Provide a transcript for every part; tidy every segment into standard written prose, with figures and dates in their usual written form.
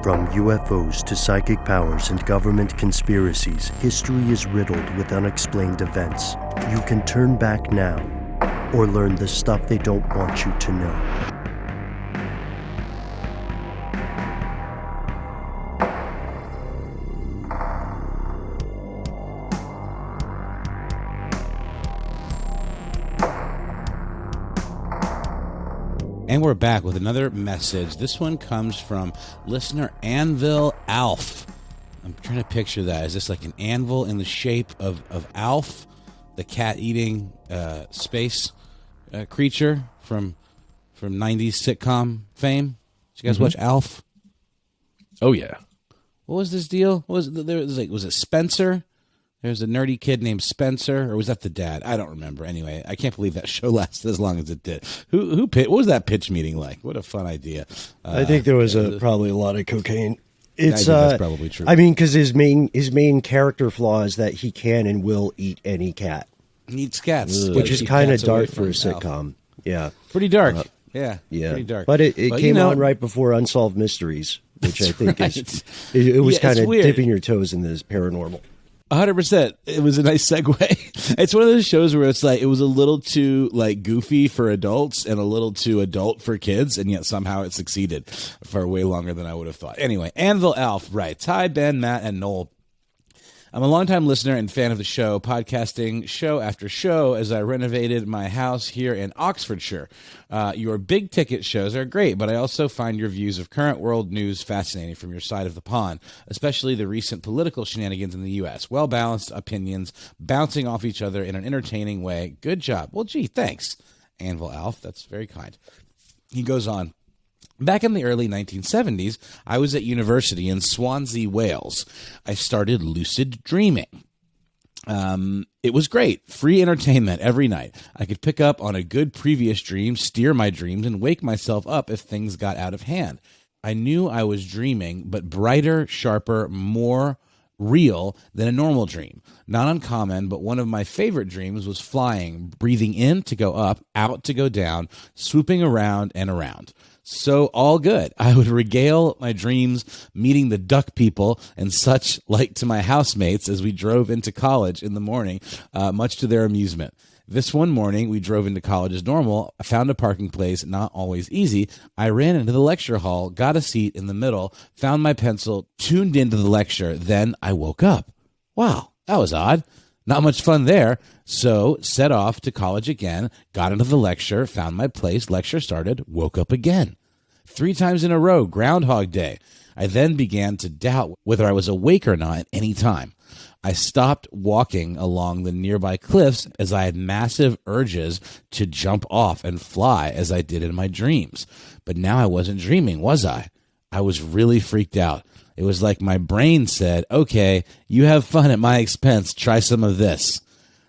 From UFOs to psychic powers and government conspiracies, history is riddled with unexplained events. You can turn back now or learn the stuff they don't want you to know. And we're back with another message. This one comes from listener Anvil Alf. I'm trying to picture that. Is this like an anvil in the shape of Alf, the cat-eating space creature from 90s sitcom fame? Did you guys watch Alf? Oh, yeah. What was this deal? Was it Spencer? There's a nerdy kid named Spencer, or was that the dad? I don't remember. Anyway, I can't believe that show lasted as long as it did. What was that pitch meeting like? What a fun idea! I think there was probably a lot of cocaine. It's that's probably true. I mean, because his main character flaw is that he can and will eat any cat. He eats cats, which is kind of dark for a sitcom. Yeah, pretty dark. Yeah, pretty dark. But it came on right before Unsolved Mysteries, which I think is it was kind of dipping your toes in this paranormal. 100%. It was a nice segue. It's one of those shows where it's like it was a little too like goofy for adults and a little too adult for kids, and yet somehow it succeeded for way longer than I would have thought. Anyway, Anvil Alf writes, "Hi, Ben, Matt, and Noel. I'm a longtime listener and fan of the show, podcasting show after show as I renovated my house here in Oxfordshire. Your big ticket shows are great, but I also find your views of current world news fascinating from your side of the pond, especially the recent political shenanigans in the U.S. Well-balanced opinions, bouncing off each other in an entertaining way. Good job." Well, gee, thanks, Anvil Alf. That's very kind. He goes on. "Back in the early 1970s, I was at university in Swansea, Wales. I started Lucid Dreaming. It was great. Free entertainment every night. I could pick up on a good previous dream, steer my dreams, and wake myself up if things got out of hand. I knew I was dreaming, but brighter, sharper, more real than a normal dream. Not uncommon, but one of my favorite dreams was flying, breathing in to go up, out to go down, swooping around and around. So all good. I would regale my dreams meeting the duck people and such like to my housemates as we drove into college in the morning, much to their amusement. This one morning, we drove into college as normal. I found a parking place, not always easy. I ran into the lecture hall, got a seat in the middle, found my pencil, tuned into the lecture. Then I woke up. Wow, that was odd. Not much fun there. So set off to college again, got into the lecture, found my place, lecture started, woke up again. 3 times in a row, Groundhog Day. I then began to doubt whether I was awake or not at any time. I stopped walking along the nearby cliffs as I had massive urges to jump off and fly as I did in my dreams. But now I wasn't dreaming, was I? I was really freaked out. It was like my brain said, okay, you have fun at my expense. Try some of this.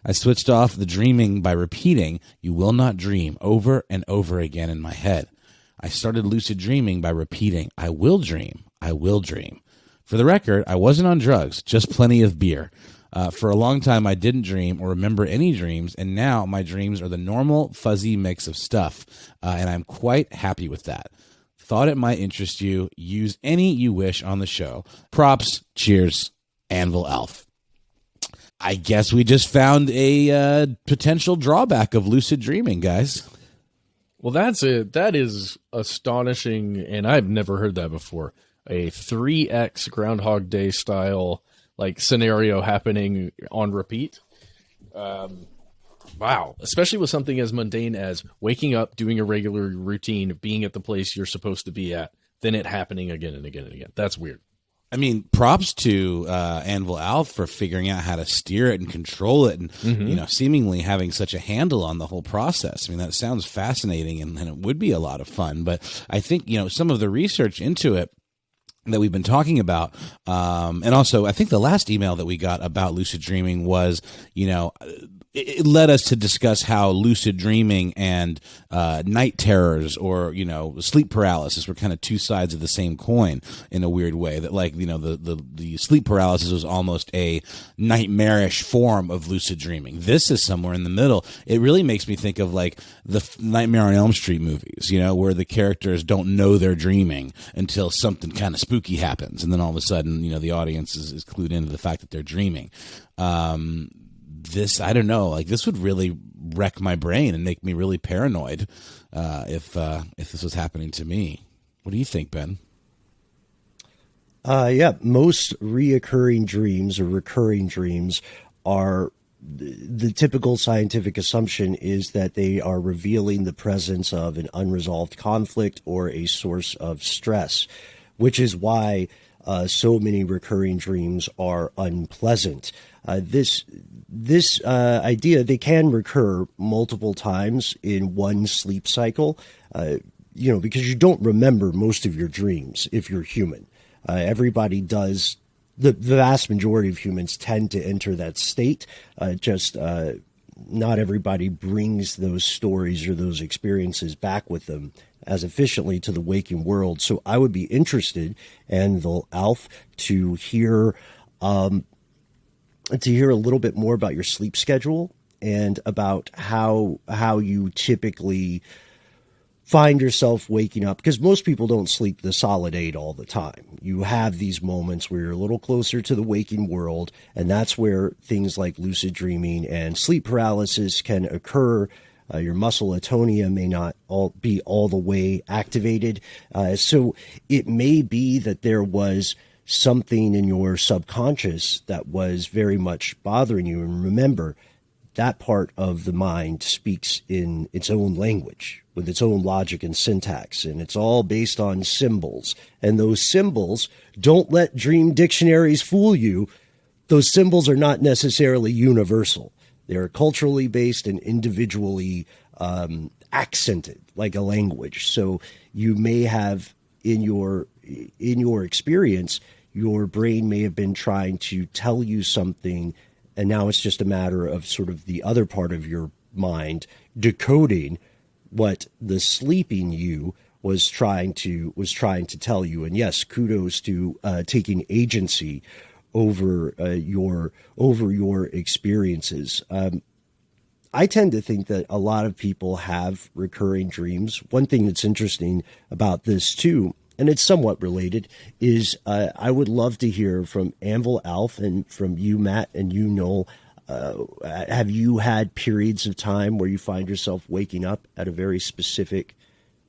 I switched off the dreaming by repeating, "You will not dream," over and over again in my head. I started lucid dreaming by repeating, "I will dream. I will dream." For the record, I wasn't on drugs, just plenty of beer. For a long time, I didn't dream or remember any dreams, and now my dreams are the normal, fuzzy mix of stuff, and I'm quite happy with that. Thought it might interest you. Use any you wish on the show. Props. Cheers. Anvil Alf. I guess we just found a potential drawback of lucid dreaming, guys. Well, that's it. That is astonishing, and I've never heard that before. A 3X Groundhog Day style like scenario happening on repeat. Wow. Especially with something as mundane as waking up, doing a regular routine, being at the place you're supposed to be at, then it happening again and again and again. That's weird. I mean, props to Anvil Alf for figuring out how to steer it and control it and, seemingly having such a handle on the whole process. I mean, that sounds fascinating and it would be a lot of fun. But I think, some of the research into it that we've been talking about, and also I think the last email that we got about lucid dreaming was, it led us to discuss how lucid dreaming and night terrors, or sleep paralysis, were kind of two sides of the same coin in a weird way. That, like, the sleep paralysis was almost a nightmarish form of lucid dreaming. This is somewhere in the middle. It really makes me think of like the Nightmare on Elm Street movies, where the characters don't know they're dreaming until something kind of spooky happens, and then all of a sudden, the audience is clued into the fact that they're dreaming. This, I don't know, like, this would really wreck my brain and make me really paranoid if this was happening to me. What do you think, Ben? Yeah, most reoccurring dreams or recurring dreams are, the typical scientific assumption is that they are revealing the presence of an unresolved conflict or a source of stress, which is why so many recurring dreams are unpleasant. This idea, they can recur multiple times in one sleep cycle, because you don't remember most of your dreams if you're human. Everybody does. The vast majority of humans tend to enter that state. Not everybody brings those stories or those experiences back with them as efficiently to the waking world. So I would be interested, Anvil Alf, to hear a little bit more about your sleep schedule and about how you typically find yourself waking up, because most people don't sleep the solid 8 all the time. You have these moments where you're a little closer to the waking world, and that's where things like lucid dreaming and sleep paralysis can occur. Your muscle atonia may not be all the way activated. So it may be that there was something in your subconscious that was very much bothering you. And remember, that part of the mind speaks in its own language with its own logic and syntax, and it's all based on symbols. And those symbols, don't let dream dictionaries fool you. Those symbols are not necessarily universal. They're culturally based and individually accented like a language. So you may have in your experience, your brain may have been trying to tell you something, and now it's just a matter of sort of the other part of your mind decoding what the sleeping you was trying to tell you. And yes, kudos to taking agency over your experiences. I tend to think that a lot of people have recurring dreams. One thing that's interesting about this too, and it's somewhat related, is I would love to hear from Anvil Alf and from you, Matt, and you, Noel. Have you had periods of time where you find yourself waking up at a very specific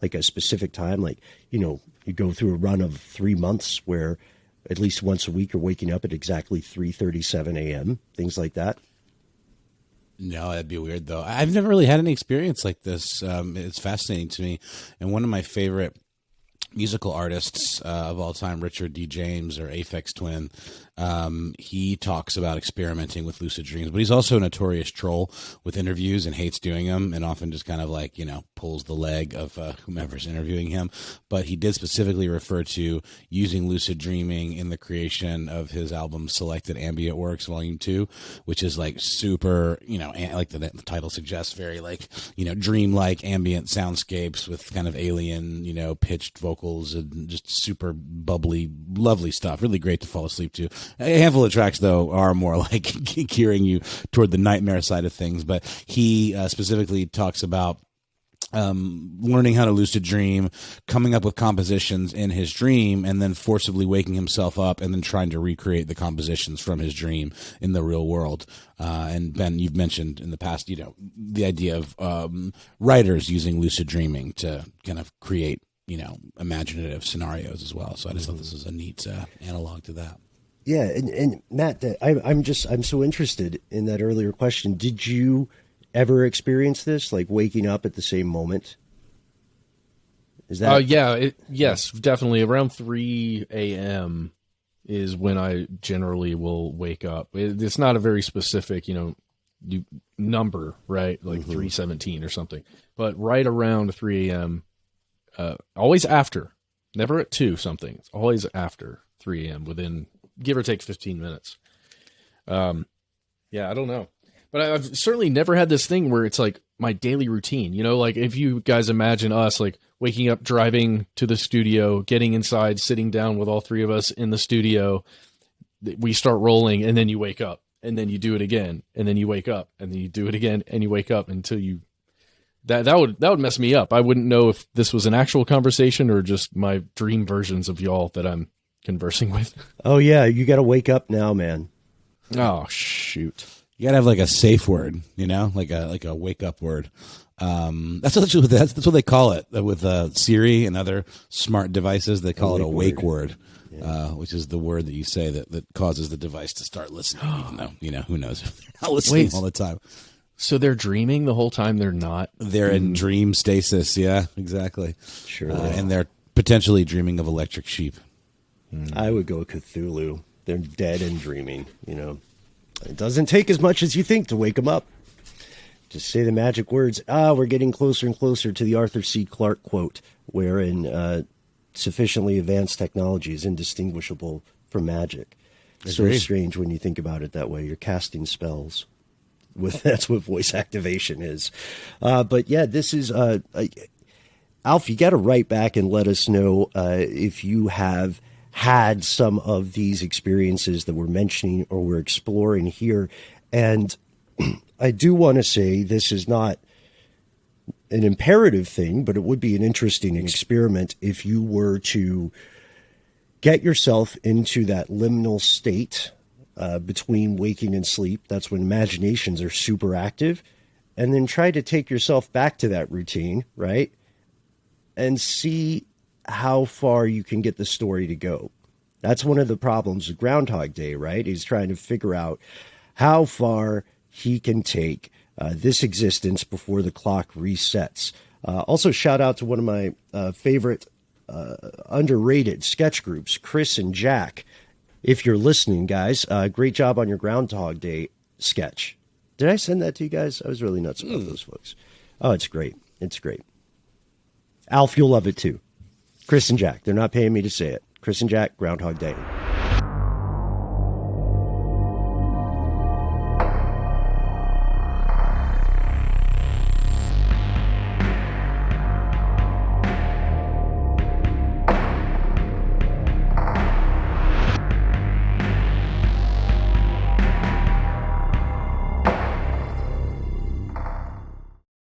time? Like, you go through a run of 3 months where at least once a week you're waking up at exactly 3:37 a.m., things like that? No, that'd be weird, though. I've never really had any experience like this. It's fascinating to me. And one of my favorite musical artists of all time, Richard D. James, or Aphex Twin, he talks about experimenting with lucid dreams, but he's also a notorious troll with interviews and hates doing them, and often just kind of like, pulls the leg of whomever's interviewing him. But he did specifically refer to using lucid dreaming in the creation of his album Selected Ambient Works Volume 2, which is like super, like the title suggests, very like, dream-like ambient soundscapes with kind of alien, pitched vocals and just super bubbly, lovely stuff. Really great to fall asleep to. A handful of tracks, though, are more like gearing you toward the nightmare side of things. But he specifically talks about learning how to lucid dream, coming up with compositions in his dream, and then forcibly waking himself up and then trying to recreate the compositions from his dream in the real world. And Ben, you've mentioned in the past, the idea of writers using lucid dreaming to kind of create, imaginative scenarios as well. So I just thought this was a neat analog to that. Yeah, and Matt, I'm so interested in that earlier question. Did you ever experience this, like waking up at the same moment? Is that? Yes, definitely. Around 3 a.m. is when I generally will wake up. It's not a very specific, number, right? Like 3:17 or something. But right around 3 a.m. Always after, never at 2 something. It's always after 3 a.m. within give or take 15 minutes. I don't know. But I've certainly never had this thing where it's like my daily routine, you know, like if you guys imagine us like waking up, driving to the studio, getting inside, sitting down with all three of us in the studio, we start rolling, and then you wake up, and then you do it again, and then you wake up, and then you do it again, and you wake up until you, that would mess me up. I wouldn't know if this was an actual conversation or just my dream versions of y'all that I'm conversing with. Oh yeah, you got to wake up now, man. Oh shoot. You gotta have like a safe word, you know, like a wake up word. That's what they call it with Siri and other smart devices. They call it a wake word, which is the word that you say that causes the device to start listening, even though, you know, who knows if they're not listening all the time. So they're dreaming the whole time? They're not. They're in dream stasis. Yeah, exactly. Sure. And they're potentially dreaming of electric sheep. I would go Cthulhu. They're dead and dreaming, you know. It doesn't take as much as you think to wake them up. Just say the magic words. We're getting closer and closer to the Arthur C. Clarke quote, wherein sufficiently advanced technology is indistinguishable from magic. Agreed. So strange when you think about it that way. You're casting spells. That's what voice activation is. But yeah, this is... Alf, you got to write back and let us know if you have had some of these experiences that we're mentioning or we're exploring here. And I do want to say this is not an imperative thing, but it would be an interesting experiment if you were to get yourself into that liminal state between waking and sleep. That's when imaginations are super active. And then try to take yourself back to that routine, right? And see how far you can get the story to go. That's one of the problems with Groundhog Day, right? He's trying to figure out how far he can take this existence before the clock resets. Also, shout out to one of my favorite underrated sketch groups, Chris and Jack. If you're listening, guys, great job on your Groundhog Day sketch. Did I send that to you guys? I was really nuts about those folks. Oh, it's great. It's great. Alf, you'll love it too. Chris and Jack. They're not paying me to say it. Chris and Jack, Groundhog Day.